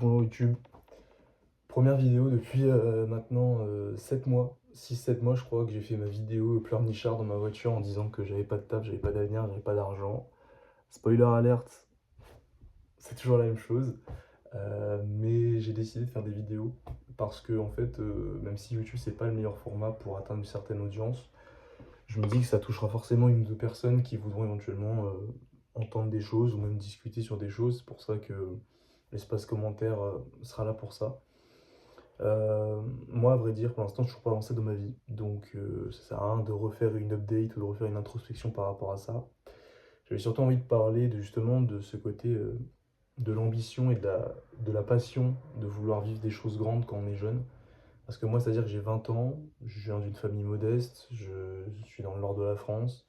Bonjour YouTube. Première vidéo depuis maintenant 7 mois, 6 7 mois je crois que j'ai fait ma vidéo pleurnichard dans ma voiture en disant que j'avais pas de taf, j'avais pas d'avenir, j'avais pas d'argent. Spoiler alerte, c'est toujours la même chose. Mais j'ai décidé de faire des vidéos parce que en fait, même si YouTube c'est pas le meilleur format pour atteindre une certaine audience, je me dis que ça touchera forcément une ou deux personnes qui voudront éventuellement entendre des choses ou même discuter sur des choses. C'est pour ça que l'espace commentaire sera là pour ça. Moi, à vrai dire, pour l'instant, je suis toujours pas avancé dans ma vie, donc ça sert à rien de refaire une update ou de refaire une introspection par rapport à ça. J'avais surtout envie de parler de, justement de ce côté de l'ambition et de la passion de vouloir vivre des choses grandes quand on est jeune. Parce que moi, c'est-à-dire que j'ai 20 ans, je viens d'une famille modeste, je suis dans le nord de la France,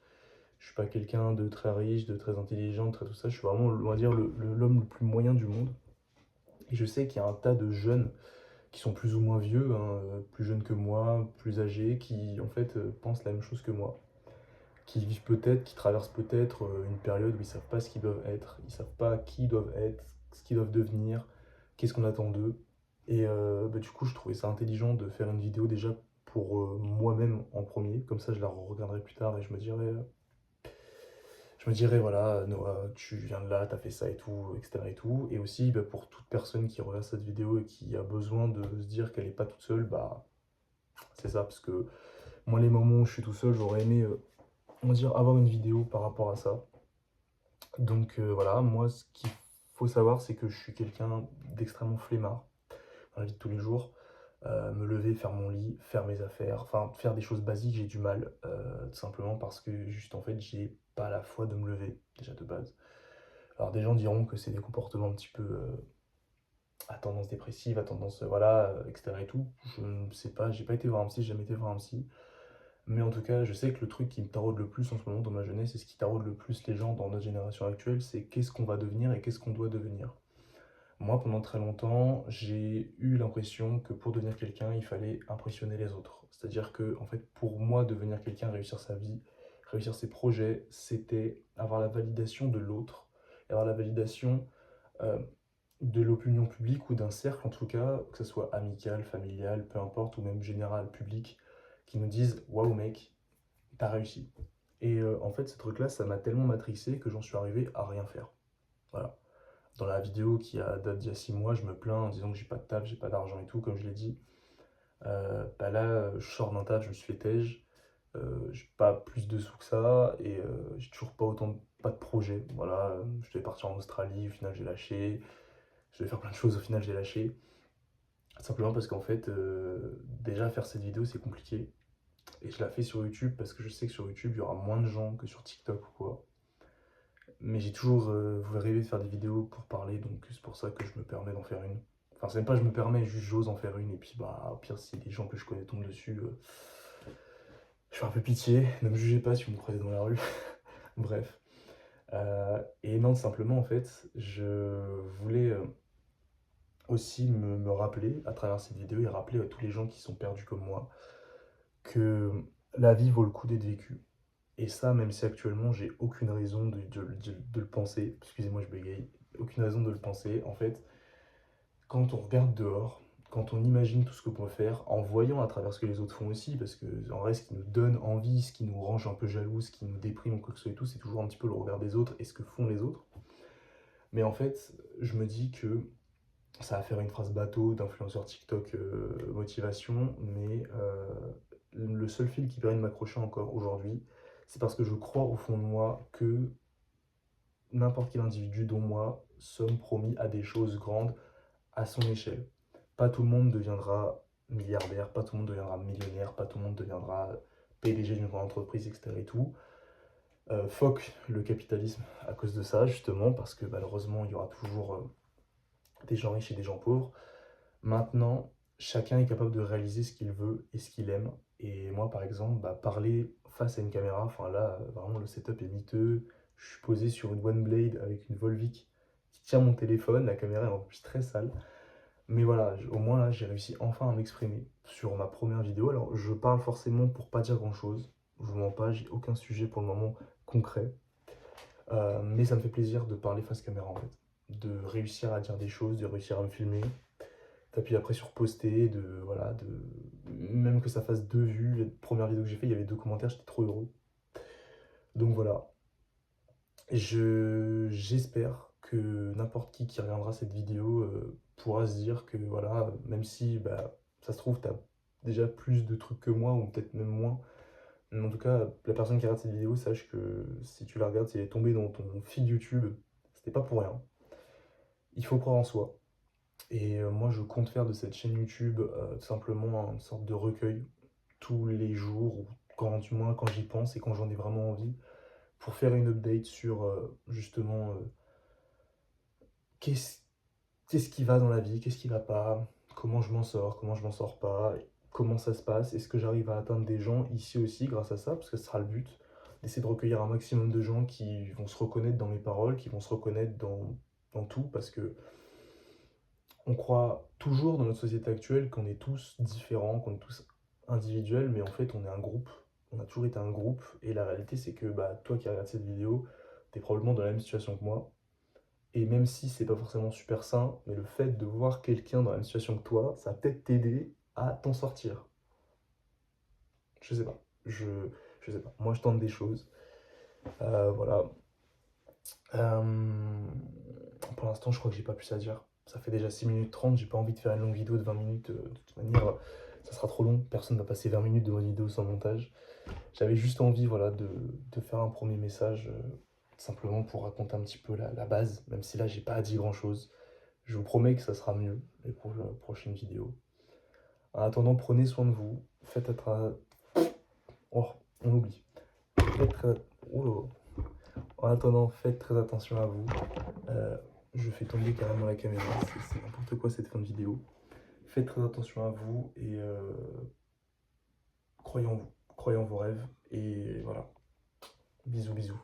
je suis pas quelqu'un de très riche, de très intelligent, de très tout ça, je suis vraiment, on va dire, l'homme le plus moyen du monde. Et je sais qu'il y a un tas de jeunes qui sont plus ou moins vieux, hein, plus jeunes que moi, plus âgés, qui en fait pensent la même chose que moi, qui vivent peut-être, qui traversent peut-être une période où ils savent pas ce qu'ils doivent être, ils savent pas qui ils doivent être, ce qu'ils doivent devenir, qu'est-ce qu'on attend d'eux. Et du coup, je trouvais ça intelligent de faire une vidéo déjà pour moi-même en premier, comme ça je la regarderai plus tard et je me dirais, voilà, Noah, tu viens de là, t'as fait ça et tout, etc. et tout. Et aussi, bah, pour toute personne qui regarde cette vidéo et qui a besoin de se dire qu'elle n'est pas toute seule, bah, c'est ça. Parce que moi, les moments où je suis tout seul, j'aurais aimé, on va dire, avoir une vidéo par rapport à ça. Donc voilà, moi, ce qu'il faut savoir, c'est que je suis quelqu'un d'extrêmement flemmard dans la vie de tous les jours. Me lever, faire mon lit, faire mes affaires, enfin faire des choses basiques, j'ai du mal, tout simplement parce que juste en fait j'ai pas la foi de me lever, déjà de base. Alors des gens diront que c'est des comportements un petit peu à tendance dépressive, à tendance voilà, etc. et tout. Je ne sais pas, j'ai pas été voir un psy, j'ai jamais été voir un psy. Mais en tout cas, je sais que le truc qui me taraude le plus en ce moment dans ma jeunesse, et ce qui taraude le plus les gens dans notre génération actuelle, c'est qu'est-ce qu'on va devenir et qu'est-ce qu'on doit devenir. Moi, pendant très longtemps, j'ai eu l'impression que pour devenir quelqu'un, il fallait impressionner les autres. C'est-à-dire que, en fait, pour moi, devenir quelqu'un, réussir sa vie, réussir ses projets, c'était avoir la validation de l'autre, avoir la validation euh, de l'opinion publique ou d'un cercle, en tout cas, que ce soit amical, familial, peu importe, ou même général, public, qui nous disent waouh, mec, t'as réussi. Et en fait, ce truc-là, ça m'a tellement matrixé que j'en suis arrivé à rien faire. Voilà. Dans la vidéo qui date d'il y a 6 mois, je me plains en disant que j'ai pas de taf, j'ai pas d'argent et tout, comme je l'ai dit. Bah là, je sors d'un taf, je me suis fait tège, j'ai pas plus de sous que ça, et j'ai toujours pas autant pas de projets. Voilà, je devais partir en Australie, au final j'ai lâché, je devais faire plein de choses, au final j'ai lâché. Simplement parce qu'en fait, déjà faire cette vidéo c'est compliqué, et je la fais sur YouTube parce que je sais que sur YouTube il y aura moins de gens que sur TikTok ou quoi. Mais j'ai toujours rêvé de faire des vidéos pour parler, donc c'est pour ça que je me permets d'en faire une. Enfin, c'est même pas je me permets, juste j'ose en faire une, et puis bah, au pire, si les gens que je connais tombent dessus, je fais un peu pitié, ne me jugez pas si vous me croisez dans la rue. Bref. Et non, simplement, en fait, je voulais aussi me rappeler, à travers cette vidéo, et rappeler à tous les gens qui sont perdus comme moi, que la vie vaut le coup d'être vécue. Et ça, même si actuellement j'ai aucune raison de le penser, excusez-moi, je bégaye, aucune raison de le penser, en fait, quand on regarde dehors, quand on imagine tout ce que peut faire, en voyant à travers ce que les autres font aussi, parce que en vrai, ce qui nous donne envie, ce qui nous rend un peu jaloux, ce qui nous déprime ou quoi que ce soit et tout, c'est toujours un petit peu le regard des autres et ce que font les autres. Mais en fait, je me dis que ça va faire une phrase bateau d'influenceur TikTok motivation, mais le seul fil qui permet de m'accrocher encore aujourd'hui, c'est parce que je crois au fond de moi que n'importe quel individu, dont moi, sommes promis à des choses grandes à son échelle. Pas tout le monde deviendra milliardaire, pas tout le monde deviendra millionnaire, pas tout le monde deviendra PDG d'une grande entreprise, etc. et tout. Fuck le capitalisme à cause de ça, justement, parce que malheureusement, il y aura toujours des gens riches et des gens pauvres. Maintenant, chacun est capable de réaliser ce qu'il veut et ce qu'il aime. Et moi, par exemple, bah, parler face à une caméra, enfin là, vraiment le setup est miteux. Je suis posé sur une One Blade avec une Volvic qui tient mon téléphone. La caméra est en plus très sale. Mais voilà, au moins là, j'ai réussi enfin à m'exprimer sur ma première vidéo. Alors, je parle forcément pour pas dire grand-chose. Je vous mens pas, j'ai aucun sujet pour le moment concret. Mais ça me fait plaisir de parler face caméra en fait. de réussir à dire des choses, de réussir à me filmer. T'appuies après sur poster, voilà, même que ça fasse 2 vues. La première vidéo que j'ai fait, il y avait 2 commentaires, j'étais trop heureux. Donc voilà, j'espère que n'importe qui regardera cette vidéo pourra se dire que voilà, même si bah, ça se trouve, t'as déjà plus de trucs que moi, ou peut-être même moins. Mais en tout cas, la personne qui regarde cette vidéo, sache que si tu la regardes, si elle est tombée dans ton feed YouTube, c'était pas pour rien. Il faut croire en soi. Et moi, je compte faire de cette chaîne YouTube tout simplement une sorte de recueil tous les jours, ou quand, du moins quand j'y pense et quand j'en ai vraiment envie, pour faire une update sur justement qu'est-ce qu'est-ce qui va dans la vie, qu'est-ce qui va pas, comment je m'en sors pas, comment ça se passe, est-ce que j'arrive à atteindre des gens ici aussi grâce à ça, parce que ce sera le but, d'essayer de recueillir un maximum de gens qui vont se reconnaître dans mes paroles, qui vont se reconnaître dans tout, parce que on croit toujours dans notre société actuelle qu'on est tous différents, qu'on est tous individuels, mais en fait on est un groupe. On a toujours été un groupe, et la réalité c'est que bah, toi qui regardes cette vidéo, t'es probablement dans la même situation que moi. Et même si c'est pas forcément super sain, mais le fait de voir quelqu'un dans la même situation que toi, ça va peut-être t'aider à t'en sortir. Je sais pas. Je sais pas. Moi je tente des choses. Voilà. Euh, pour l'instant, je crois que j'ai pas plus à dire. Ça fait déjà 6 minutes 30, j'ai pas envie de faire une longue vidéo de 20 minutes. De toute manière, ça sera trop long. Personne va passer 20 minutes devant une vidéo sans montage. J'avais juste envie, voilà, de faire un premier message, simplement pour raconter un petit peu la base, même si là, j'ai pas dit grand-chose. Je vous promets que ça sera mieux pour la prochaine vidéo. En attendant, prenez soin de vous. Faites être... Oh, on oublie. Faites très... Oh là. En attendant, faites très attention à vous. Euh, je fais tomber carrément la caméra, c'est n'importe quoi cette fin de vidéo. Faites très attention à vous et croyez en vous, croyez en vos rêves. Et voilà, bisous bisous.